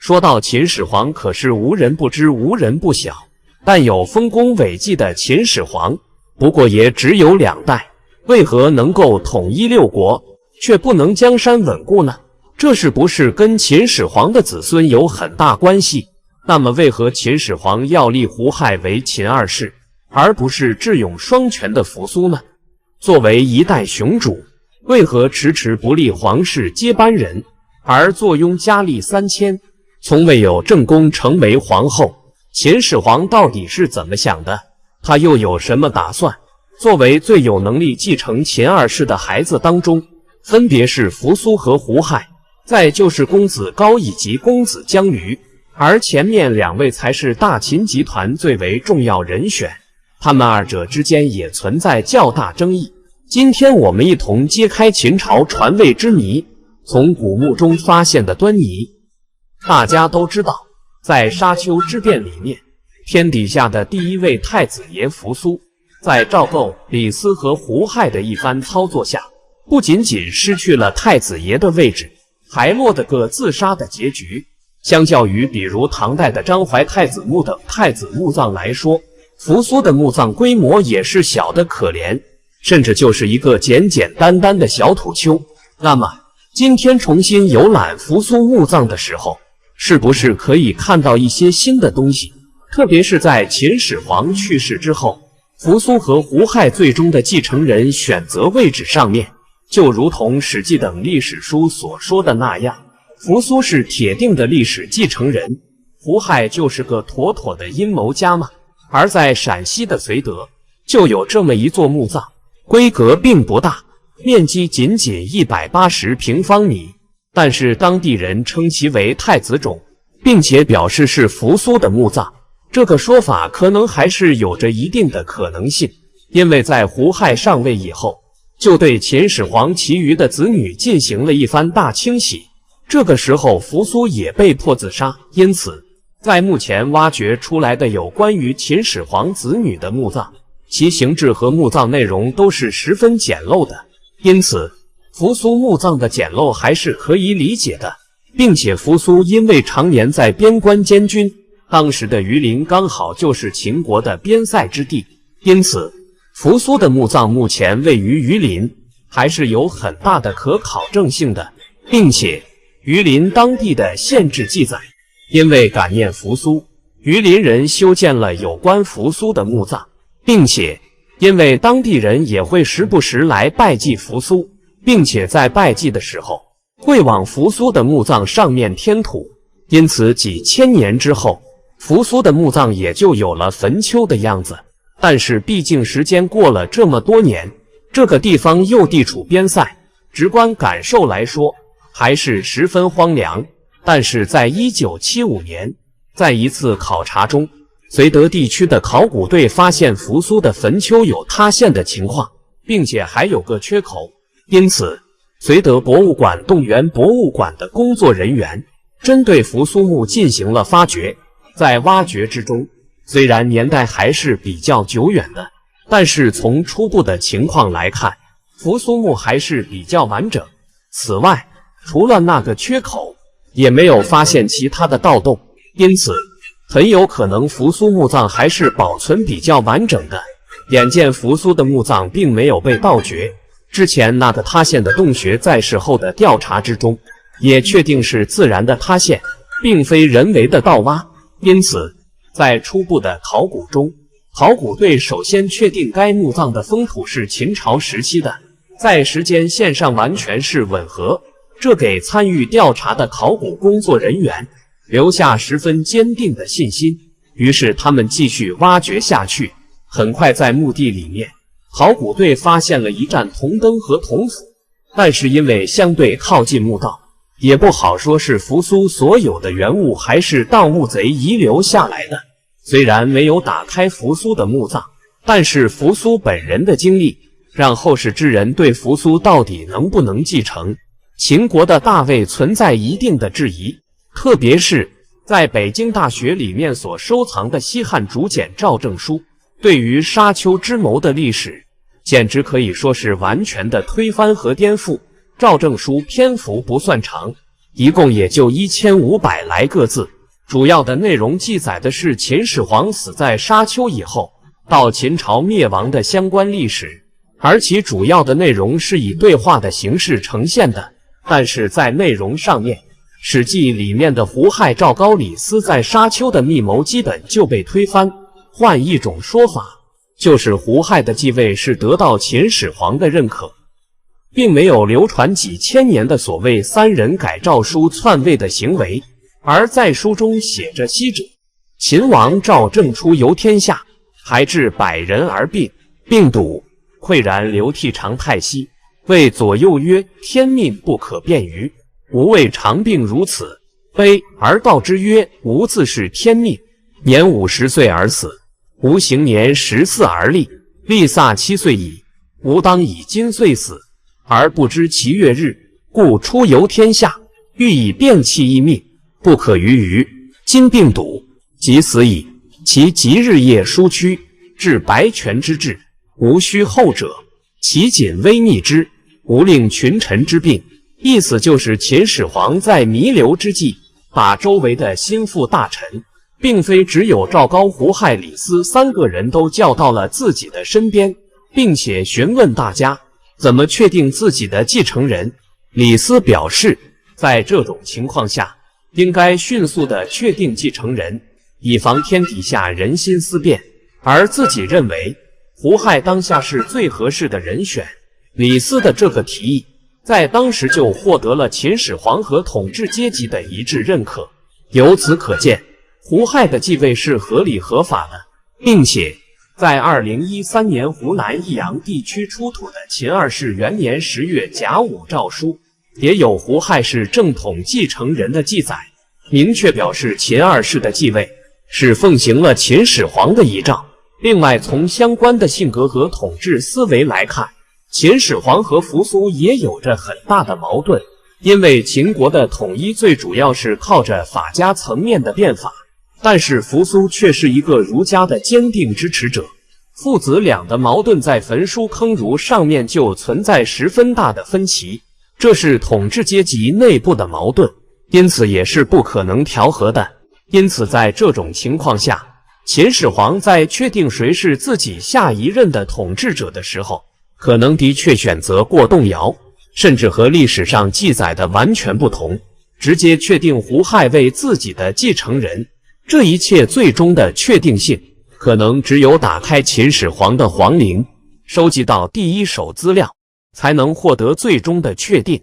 说到秦始皇，可是无人不知，无人不晓。但有丰功伟绩的秦始皇，不过也只有2代，为何能够统一6国，却不能江山稳固呢？这是不是跟秦始皇的子孙有很大关系？那么为何秦始皇要立胡亥为秦2世，而不是智勇双全的扶苏呢？作为一代雄主，为何迟迟不立皇室接班人，而坐拥佳丽3000，从未有正宫成为皇后？秦始皇到底是怎么想的？他又有什么打算？作为最有能力继承秦2世的孩子当中，分别是扶苏和胡亥，再就是公子高以及公子姜瑜，而前面2位才是大秦集团最为重要人选，他们2者之间也存在较大争议。今天我们一同揭开秦朝传位之谜，从古墓中发现的端倪。大家都知道，在沙丘之变里面，天底下的第1位太子爷扶苏，在赵构、李斯和胡亥的一番操作下，不仅仅失去了太子爷的位置，还落得个自杀的结局。相较于比如唐代的张怀太子墓等太子墓葬来说，扶苏的墓葬规模也是小得可怜，甚至就是一个简简单单的小土丘。那么今天重新游览扶苏墓葬的时候，是不是可以看到一些新的东西？特别是在秦始皇去世之后，扶苏和胡亥最终的继承人选择位置上面，就如同《史记》等历史书所说的那样，扶苏是铁定的历史继承人，胡亥就是个妥妥的阴谋家嘛。而在陕西的绥德，就有这么一座墓葬，规格并不大，面积仅仅180平方米，但是当地人称其为太子冢，并且表示是扶苏的墓葬。这个说法可能还是有着一定的可能性，因为在胡亥上位以后，就对秦始皇其余的子女进行了一番大清洗，这个时候扶苏也被迫自杀。因此在目前挖掘出来的有关于秦始皇子女的墓葬，其形制和墓葬内容都是十分简陋的，因此扶苏墓葬的简陋还是可以理解的。并且扶苏因为常年在边关监军，当时的榆林刚好就是秦国的边塞之地，因此扶苏的墓葬目前位于榆林，还是有很大的可考证性的。并且榆林当地的县志记载，因为感念扶苏，榆林人修建了有关扶苏的墓葬，并且因为当地人也会时不时来拜祭扶苏，并且在拜祭的时候会往扶苏的墓葬上面添土，因此几千年之后，扶苏的墓葬也就有了坟丘的样子。但是毕竟时间过了这么多年，这个地方又地处边塞，直观感受来说还是十分荒凉。但是在1975年，在一次考察中，绥德地区的考古队发现扶苏的坟丘有塌陷的情况，并且还有个缺口。因此绥德博物馆动员博物馆的工作人员，针对扶苏墓进行了发掘。在挖掘之中，虽然年代还是比较久远的，但是从初步的情况来看，扶苏墓还是比较完整。此外，除了那个缺口，也没有发现其他的盗洞，因此很有可能扶苏墓葬还是保存比较完整的。眼见扶苏的墓葬并没有被盗掘，之前那个塌陷的洞穴在事后的调查之中也确定是自然的塌陷，并非人为的盗挖。因此在初步的考古中，考古队首先确定该墓葬的封土是秦朝时期的，在时间线上完全是吻合，这给参与调查的考古工作人员留下十分坚定的信心。于是他们继续挖掘下去，很快在墓地里面，考古队发现了一盏铜灯和铜斧，但是因为相对靠近墓道，也不好说是扶苏所有的原物还是盗墓贼遗留下来的。虽然没有打开扶苏的墓葬，但是扶苏本人的经历让后世之人对扶苏到底能不能继承秦国的大位存在一定的质疑。特别是在北京大学里面所收藏的西汉竹简赵正书，对于沙丘之谋的历史简直可以说是完全的推翻和颠覆。赵正书篇幅不算长，一共也就1500来个字。主要的内容记载的是秦始皇死在沙丘以后，到秦朝灭亡的相关历史，而其主要的内容是以对话的形式呈现的。但是在内容上面，《史记》里面的胡亥、赵高、李斯在沙丘的密谋基本就被推翻。换一种说法，就是胡亥的继位是得到秦始皇的认可，并没有流传几千年的所谓3人改诏书篡位的行为。而在书中写着：昔者，秦王赵正出游天下，还至100人而病，病笃，喟然流涕长太息，谓左右曰：天命不可变于，吾未尝病如此，悲而道之曰：吾自是天命，年50岁而死，吾行年14而立，立萨7岁矣，吾当以今岁死，而不知其月日，故出游天下，欲以变弃一命，不可逾于。今病笃，即死矣，其即日夜疏屈，至白泉之志，无须后者，其谨微逆之，无令群臣之病。意思就是秦始皇在弥留之际，把周围的心腹大臣，并非只有赵高、胡亥、李斯3个人都叫到了自己的身边，并且询问大家怎么确定自己的继承人。李斯表示，在这种情况下，应该迅速地确定继承人，以防天底下人心思变，而自己认为胡亥当下是最合适的人选。李斯的这个提议在当时就获得了秦始皇和统治阶级的一致认可。由此可见，胡亥的继位是合理合法的，并且在2013年湖南益阳地区出土的秦2世元年10月甲午诏书也有胡亥是正统继承人的记载，明确表示秦2世的继位是奉行了秦始皇的遗诏。另外，从相关的性格和统治思维来看，秦始皇和扶苏也有着很大的矛盾，因为秦国的统一最主要是靠着法家层面的变法，但是扶苏却是一个儒家的坚定支持者。父子俩的矛盾在焚书坑儒上面就存在十分大的分歧，这是统治阶级内部的矛盾，因此也是不可能调和的。因此在这种情况下，秦始皇在确定谁是自己下一任的统治者的时候，可能的确选择过动摇，甚至和历史上记载的完全不同，直接确定胡亥为自己的继承人。这一切最终的确定性，可能只有打开秦始皇的皇陵，收集到第一手资料，才能获得最终的确定。